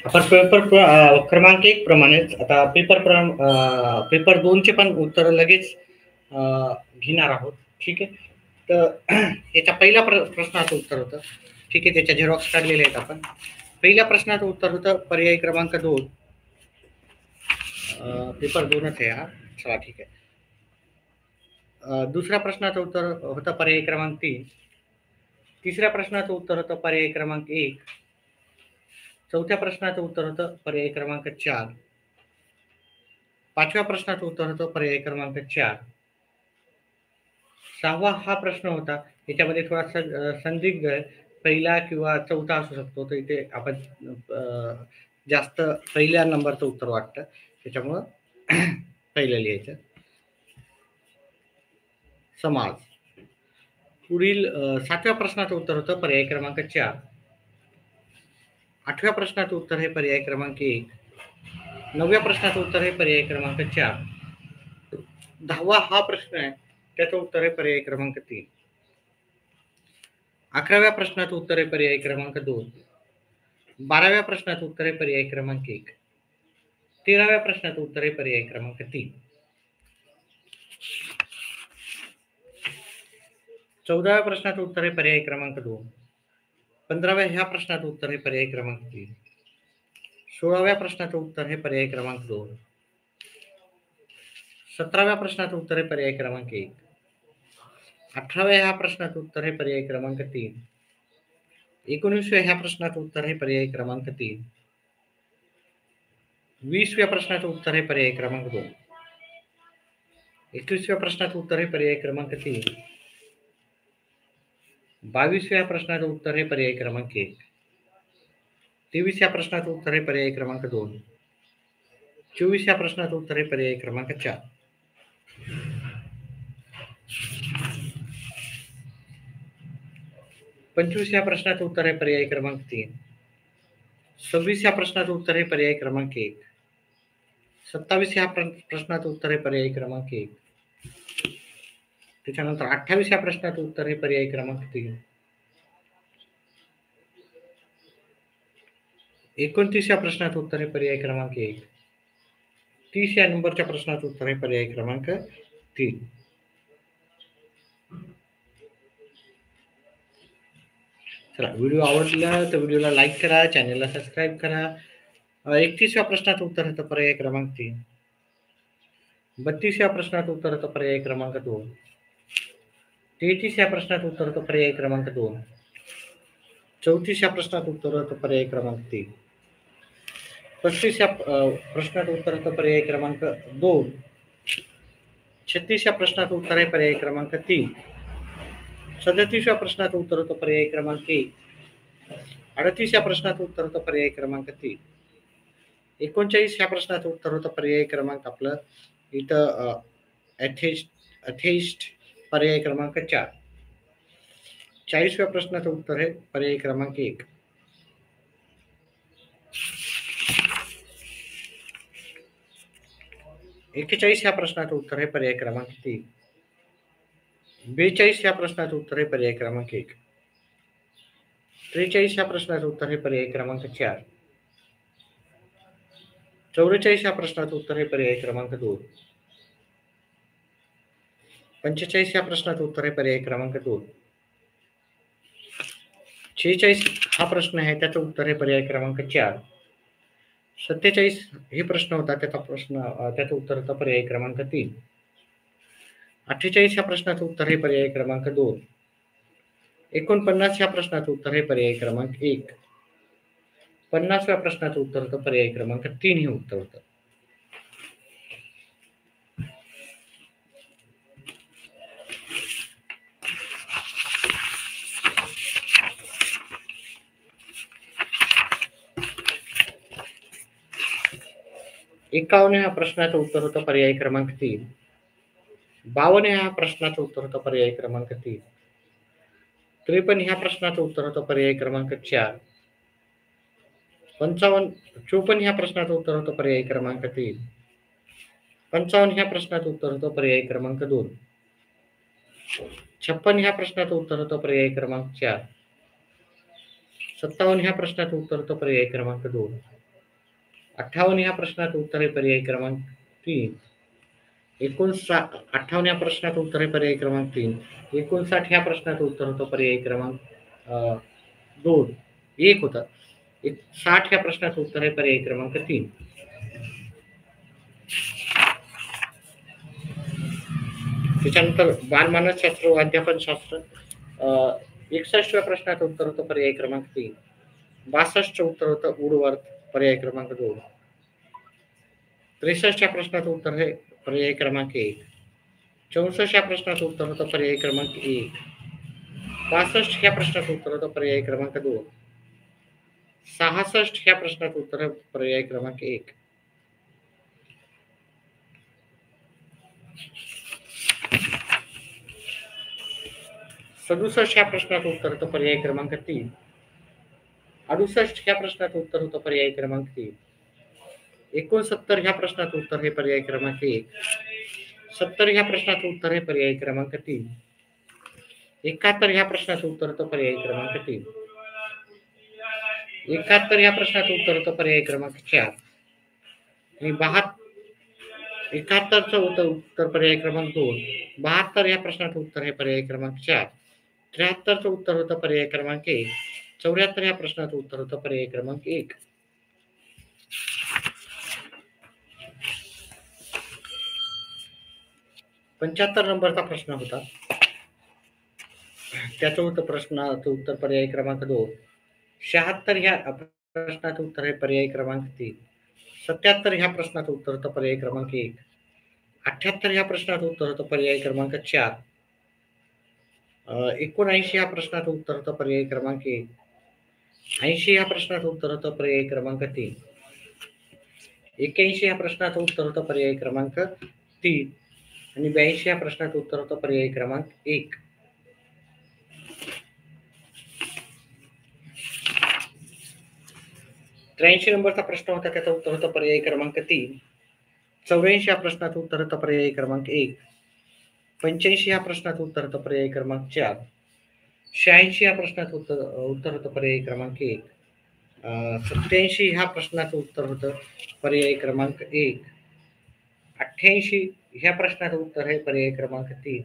आपण क्रमांक 1 प्रमाणेच आता पेपर 2 चे पण उत्तर लगेच अ, घेणार आहोत. ठीक आहे. तर याच्या पहिल्या प्रश्नाचं उत्तर होतं. ठीक आहे, त्याच्या झेरॉक्स काढलेले आहेत आपण. पहिल्या प्रश्नाचं उत्तर होतं पर्याय क्रमांक 2. पेपर 2च आहे हा. चला ठीक आहे. दुसऱ्या प्रश्नाचं उत्तर होतं पर्याय क्रमांक 3. तिसऱ्या प्रश्नाचं उत्तर होतं पर्याय क्रमांक 1. चौथ्या प्रश्नाचं उत्तर होतं पर्याय क्रमांक 4. पाचव्या प्रश्नाचं उत्तर होतं पर्याय क्रमांक 4. 6वा हा प्रश्न होता. याच्यामध्ये थोडासा संदिग्ध आहे. पहिला किंवा चौथा असू शकतो. तर इथे आपण जास्त पहिल्या नंबरचं उत्तर वाटतं. त्याच्यामुळं पहिलं लिहायचं. समाज. पुढील 7व्या प्रश्नाचं उत्तर होतं पर्याय क्रमांक 4. 8व्या प्रश्नाचं उत्तर आहे पर्याय क्रमांक 1. 9व्या प्रश्नाचं उत्तर आहे पर्याय क्रमांक 4. 10वा हा प्रश्न आहे. त्याचं उत्तर आहे पर्याय क्रमांक 3. 11व्या प्रश्नाचं उत्तर आहे पर्याय क्रमांक 2. 12व्या प्रश्नाचं उत्तर आहे पर्याय क्रमांक 1. 13व्या प्रश्नाचं उत्तर आहे पर्याय क्रमांक 3. 14व्या प्रश्नाचं उत्तर आहे पर्याय क्रमांक 2. 15व्या ह्या प्रश्नाचं उत्तर आहे पर्याय क्रमांक 3. 16व्या प्रश्नाचं उत्तर आहे पर्याय क्रमांक 2. 17व्या प्रश्नाचं उत्तर आहे पर्याय क्रमांक 1. 18व्या ह्या प्रश्नाचं उत्तर आहे पर्याय क्रमांक 3. 19व्या ह्या प्रश्नाचं उत्तर आहे पर्याय क्रमांक 3. 20व्या प्रश्नाचं उत्तर आहे पर्याय क्रमांक 2. 21व्या प्रश्नाचं उत्तर आहे पर्याय क्रमांक 3. 22व्या प्रश्नाचं उत्तर आहे पर्याय क्रमांक 1. 23व्या प्रश्नाचं उत्तर आहे पर्याय क्रमांक 2. 24व्या प्रश्नाचं उत्तर आहे पर्याय क्रमांक 4. 25व्या प्रश्नाचं उत्तर आहे पर्याय क्रमांक 3. 26व्या प्रश्नाचं उत्तर आहे पर्याय क्रमांक 1. 27व्या प्रश्नाचं उत्तर आहे पर्याय क्रमांक 1. त्याच्यानंतर 28व्या प्रश्नाचं उत्तर आहे पर्याय क्रमांक 3. 29व्या प्रश्नाचं उत्तर आहे पर्याय क्रमांक 1. 30 या नंबरच्या प्रश्नाचं उत्तर आहे पर्याय क्रमांक 3. चला, व्हिडिओ आवडला तर व्हिडिओला लाईक करा, चॅनलला सबस्क्राईब करा. 31व्या प्रश्नाचं उत्तर होतं पर्याय क्रमांक 3. 32व्या प्रश्नाचं उत्तर होतं पर्याय क्रमांक 2. 33व्या प्रश्नाचं उत्तर होतं पर्याय क्रमांक 2. 34व्या प्रश्नाचं उत्तर होतं पर्याय क्रमांक 3. 35व्या प्रश्नाचं उत्तर होतं पर्याय क्रमांक 2. 36व्या प्रश्नाचं उत्तर आहे पर्याय क्रमांक 3. 37व्या प्रश्नाचं उत्तर होतं पर्याय क्रमांक 1. 38व्या प्रश्नाचं उत्तर होतं पर्याय क्रमांक 3. 39व्या प्रश्नाचं उत्तर होतं पर्याय क्रमांक आपलं इथं अथेइस्ट पर्याय क्रमांक 4. 40व्या प्रश्नाचं उत्तर आहे पर्याय क्रमांक 1. 41 ह्या प्रश्नाचं उत्तर आहे पर्याय क्रमांक 3. 42 ह्या प्रश्नाचं उत्तर आहे पर्याय क्रमांक 1. 43 ह्या प्रश्नाचं उत्तर आहे पर्याय क्रमांक 4. 44 ह्या प्रश्नाचं उत्तर आहे पर्याय क्रमांक 2. 45 ह्या प्रश्नाचं उत्तर आहे पर्याय क्रमांक 2. 46 हा प्रश्न आहे, त्याचं उत्तर आहे पर्याय क्रमांक 4. 47 हे प्रश्न होता, त्याचं उत्तर होतं पर्याय क्रमांक 3. 48 ह्या प्रश्नाचं उत्तर आहे पर्याय क्रमांक 2. 49 ह्या प्रश्नाचं उत्तर आहे पर्याय क्रमांक 1. 50व्या प्रश्नाचं उत्तर होतं पर्याय क्रमांक 3 हे उत्तर होतं. एकावन्न प्रश्नाचं उत्तर होतं पर्याय क्रमांक 3. 52 ह्या प्रश्नाचं उत्तर होतं पर्याय क्रमांक 3. 53 ह्या प्रश्नाचं उत्तर होतं पर्याय क्रमांक 4. 54 ह्या प्रश्नाचं उत्तर होतं पर्याय क्रमांक 3. 55 ह्या प्रश्नाचं उत्तर होतं पर्याय क्रमांक 2. 56 ह्या प्रश्नाचं उत्तर होतं पर्याय क्रमांक 4. 57 ह्या प्रश्नाचं उत्तर होतं पर्याय क्रमांक 2. 58 ह्या प्रश्नाचं उत्तर आहे पर्याय क्रमांक 3. 58 या प्रश्नाचं उत्तर आहे पर्याय क्रमांक 3. 59 ह्या प्रश्नाचं उत्तर होतं पर्याय क्रमांक 2. 1 होतं. 60 ह्या प्रश्नाचं उत्तर आहे पर्याय क्रमांक 3. त्याच्यानंतर बालमानसशास्त्र व अध्यापनशास्त्र 61व्या प्रश्नाचं उत्तर होतं पर्याय क्रमांक 3. 62चं उत्तर होतं वुडवर्थ पर्याय क्रमांक 2. 63च्या प्रश्नाचं उत्तर आहे पर्याय क्रमांक 1. 64 या प्रश्नाचं उत्तर होतं पर्याय क्रमांक 1. 65 ह्या प्रश्नाचं उत्तर होतं पर्याय क्रमांक 2. 66 ह्या प्रश्नाचं उत्तर आहे पर्याय क्रमांक 1. 67 ह्या प्रश्नाचं उत्तर होतं पर्याय क्रमांक 3. 68 ह्या प्रश्नाचं उत्तर होतं पर्याय क्रमांक 3. 69 ह्या प्रश्नाचं उत्तर हे पर्याय क्रमांक 1. 70 ह्या प्रश्नाचं उत्तर हे पर्याय क्रमांक 3. 71 ह्या प्रश्नाचं उत्तर होतं पर्याय क्रमांक 3. 71 ह्या प्रश्नाचं उत्तर होतं पर्याय क्रमांक 4. आणि 71चं उत्तर पर्याय क्रमांक 2. 72 या प्रश्नाचं उत्तर हे पर्याय क्रमांक 4. 73चं उत्तर होतं पर्याय क्रमांक 1. 74 या प्रश्नाचं उत्तर होतं पर्याय क्रमांक 1. पंच्याहत्तर नंबरचा प्रश्न होता. त्याचं होतं प्रश्नाचं उत्तर पर्याय क्रमांक 2. 76 ह्या प्रश्नाचं उत्तर आहे पर्याय क्रमांक 3. 77 ह्या प्रश्नाचं उत्तर होतं पर्याय क्रमांक 1. 78 ह्या प्रश्नाचं उत्तर होतं पर्याय क्रमांक 4. 79 ह्या प्रश्नाचं उत्तर होतं पर्याय क्रमांक 1. 80 ह्या प्रश्नाचं उत्तर होतं पर्याय क्रमांक 3. 81 ह्या प्रश्नाचं उत्तर होतं पर्याय क्रमांक 3. आणि 82 या प्रश्नाचं उत्तर होतं पर्याय क्रमांक 1. त्र्याऐंशी नंबरचा प्रश्न होता, त्याचं उत्तर होतं पर्याय क्रमांक 3. 84 या प्रश्नाचं उत्तर होतं पर्याय क्रमांक 1. 85 या प्रश्नाचं उत्तर होतं पर्याय क्रमांक 4. 86 या प्रश्नाचं उत्तर होतं पर्याय क्रमांक 1. 87 ह्या प्रश्नाचं उत्तर होतं पर्याय क्रमांक 1. 88 ह्या प्रश्नाचं उत्तर आहे पर्याय क्रमांक 3.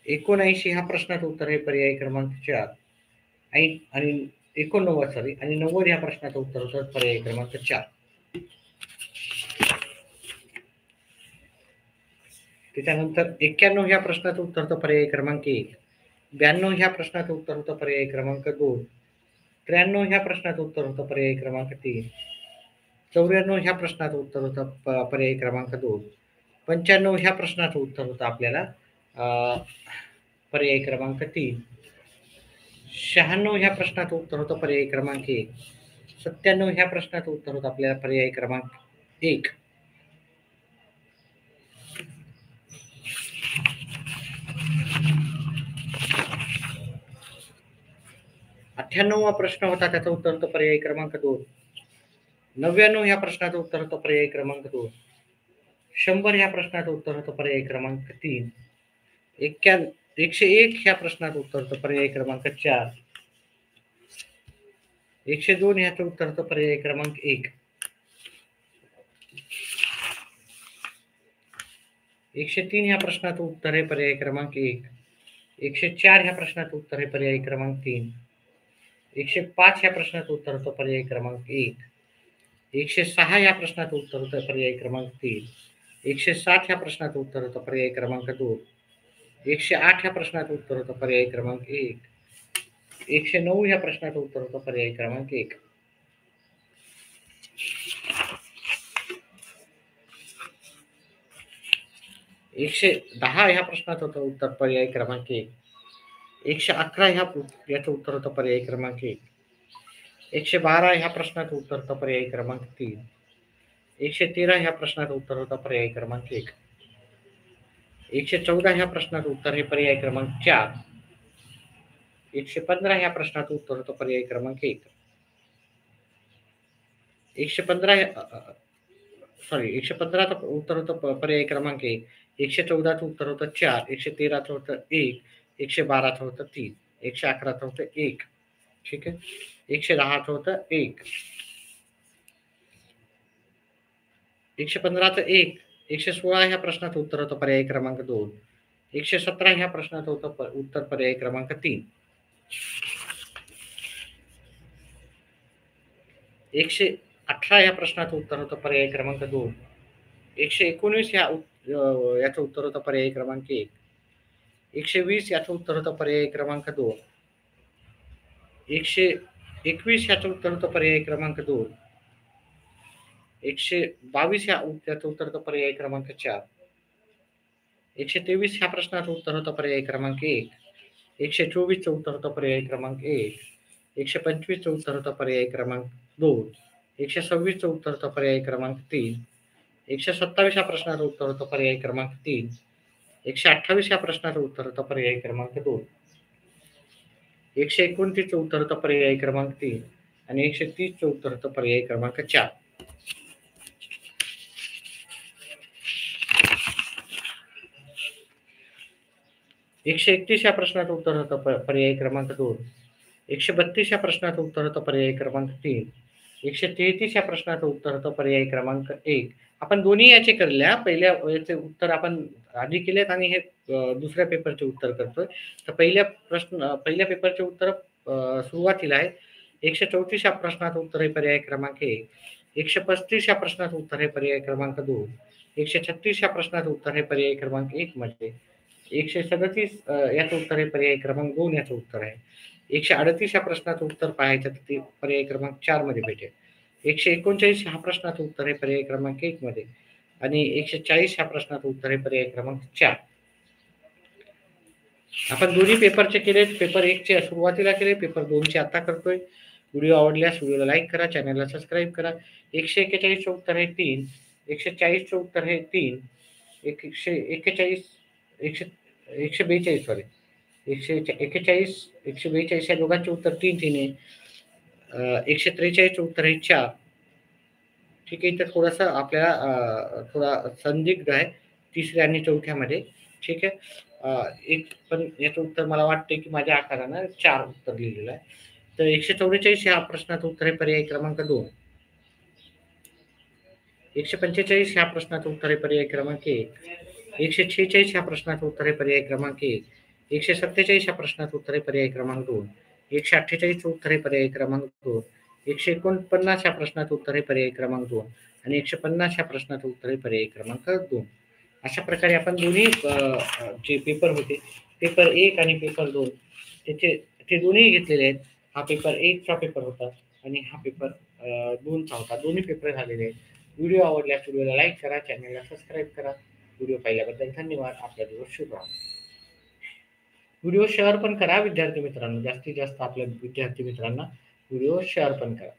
79 ह्या प्रश्नाचं उत्तर आहे पर्याय क्रमांक 4. आणि 89 आणि 90 ह्या प्रश्नाचं उत्तर होतं पर्याय क्रमांक 4. त्याच्यानंतर 91 ह्या प्रश्नाचं उत्तर होतं पर्याय क्रमांक 1. 92 ह्या प्रश्नाचं उत्तर होतं पर्याय क्रमांक 2. 93 ह्या प्रश्नाचं उत्तर होतं पर्याय क्रमांक 3. 94 ह्या प्रश्नाचं उत्तर होतं पर्याय क्रमांक 2. 95 ह्या प्रश्नाचं उत्तर होतं आपल्याला पर्याय क्रमांक 3. 96 ह्या प्रश्नाचं उत्तर होतं पर्याय क्रमांक 1. 97 ह्या प्रश्नाचं उत्तर होतं आपल्याला पर्याय क्रमांक 1. अठ्ठ्याण्णव प्रश्न होता, त्याचं उत्तर होतं पर्याय क्रमांक 2. 99 ह्या प्रश्नाचं उत्तर होतं पर्याय क्रमांक 2. 100 ह्या प्रश्नाचं उत्तर होतं पर्याय क्रमांक 3. 101 ह्या प्रश्नाचं उत्तर होतं पर्याय क्रमांक 4. 102 ह्याचं उत्तर होतं पर्याय क्रमांक 1. 103 ह्या प्रश्नाचं उत्तर आहे पर्याय क्रमांक 1. 104 ह्या प्रश्नाचं उत्तर आहे पर्याय क्रमांक 3. 105 ह्या प्रश्नाचं उत्तर होतं पर्याय क्रमांक 1. 106 ह्या प्रश्नाचं उत्तर होतं पर्याय क्रमांक 3. 107 ह्या प्रश्नाचं उत्तर होतं पर्याय क्रमांक 2. 108 ह्या प्रश्नाचं उत्तर होतं पर्याय क्रमांक 1. 109 ह्या प्रश्नाचं उत्तर होतं पर्याय क्रमांक 1. 110 ह्या प्रश्नाचं होतं उत्तर पर्याय क्रमांक 1. 111 याचं उत्तर होतं पर्याय क्रमांक 1. 112 ह्या प्रश्नाचं उत्तर होतं पर्याय क्रमांक 3. 113 ह्या प्रश्नाचं उत्तर होतं पर्याय क्रमांक 1. 114 ह्या प्रश्नाचं उत्तर हे पर्याय क्रमांक 4. 115 ह्या प्रश्नाचं उत्तर होतं पर्याय क्रमांक 1. 115चं उत्तर होतं पर्याय क्रमांक 1. 114चं उत्तर होतं 4. 113चं होतं 1. 112चं होतं 3. 111चं होतं 1. ठीक आहे. 110चं होतं 1. 115चं 1, 116 ह्या प्रश्नाचं उत्तर होतं पर्याय क्रमांक 2, 117 ह्या प्रश्नाचं होतं उत्तर पर्याय क्रमांक 3, 118 ह्या प्रश्नाचं उत्तर होतं पर्याय क्रमांक 2, 119 याचं उत्तर होतं पर्याय क्रमांक 1, 120 याचं उत्तर होतं पर्याय क्रमांक 2, 121 याचं उत्तर होतं पर्याय क्रमांक 2, 122 याचं उत्तर होतं पर्याय क्रमांक 4, 123 ह्या प्रश्नाचं उत्तर होतं पर्याय क्रमांक 1, 124चं उत्तर होतं पर्याय क्रमांक 1, 125चं उत्तर होतं पर्याय क्रमांक 2, 126चं उत्तर होतं पर्याय क्रमांक 3, 127 ह्या प्रश्नाचं उत्तर होतं पर्याय क्रमांक 3, 128 ह्या प्रश्नाचं उत्तर होतं पर्याय क्रमांक 2, 129चं उत्तर होतं पर्याय क्रमांक 3 आणि 130चं उत्तर होतं पर्याय क्रमांक 4. एकशे 31 या प्रश्नाचं उत्तर होतं पर्याय क्रमांक 2, 132 या प्रश्नाचं उत्तर होतं पर्याय क्रमांक 3, 133 या प्रश्नाचं उत्तर होतं पर्याय क्रमांक 1. आपण दोन्ही याचे केल्या. पहिल्या याचे उत्तर आपण आधी केलेत आणि हे दुसऱ्या पेपरचे उत्तर करतोय. तर पहिल्या पेपरचे उत्तर सुरुवातीला आहे. 134 या प्रश्नाचं उत्तर आहे पर्याय क्रमांक 1, 135 या प्रश्नाचं उत्तर आहे पर्याय क्रमांक 2, 136 या प्रश्नाचं उत्तर आहे पर्याय क्रमांक 1 मध्ये, 137 याचं उत्तर आहे पर्याय क्रमांक 2 याचं उत्तर आहे. 138 या प्रश्नाचं उत्तर पाहायचं तर ते पर्याय क्रमांक 4 मध्ये भेटेल. 139 हा प्रश्नाचं उत्तर आहे पर्याय क्रमांक 1 मध्ये आणि 140 ह्या प्रश्नाचं उत्तर आहे पर्याय क्रमांक 4. आपण दोन्ही पेपरचे केले. पेपर 1 चे सुरुवातीला केले, पेपर 2 चे आता करतोय. व्हिडिओ आवडल्यास व्हिडिओला लाईक करा, चॅनलला सबस्क्राईब करा. 141चं उत्तर आहे 3, 140चं उत्तर आहे 3, 141 142 सॉरी 141 142 या दोघांचे उत्तर 3 आहे. 143चं उत्तर आहे 4. ठीक आहे. इथं थोडासा आपल्याला थोडा संदिग्ध आहे तिसऱ्या आणि चौथ्यामध्ये. ठीक आहे. एक पण याचं उत्तर मला वाटतंय की माझ्या आकारानं 4 उत्तर लिहिलेलं आहे. तर 144 ह्या प्रश्नाचं उत्तर आहे पर्याय क्रमांक 2, 145 ह्या प्रश्नाचं उत्तर आहे पर्याय क्रमांक 1, 146 ह्या प्रश्नाचं उत्तर आहे पर्याय क्रमांक 1, 147 ह्या प्रश्नाचं उत्तर आहे पर्याय क्रमांक 2, 148चं उत्तर आहे पर्याय क्रमांक 2, 149 ह्या प्रश्नाचं उत्तर आहे पर्याय क्रमांक 2 आणि 150 ह्या प्रश्नाचं उत्तर आहे पर्याय क्रमांक 2. अशा प्रकारे आपण दोन्ही जे पेपर होते, पेपर 1 आणि पेपर 2 ते दोन्ही घेतलेले आहेत. हा पेपर 1 चा पेपर होता आणि हा पेपर 2 चा होता. दोन्ही पेपर झालेले आहेत. व्हिडिओ आवडल्यास व्हिडिओला लाईक करा, चॅनलला सबस्क्राईब करा. व्हिडिओ पाहिल्याबद्दल धन्यवाद. आपला दिवस शुभ राहो. व्हिडिओ शेअर पण करा विद्यार्थी मित्रांनो. जास्तीत जास्त आपल्या विद्यार्थी मित्रांना व्हिडिओ शेअर पण करा.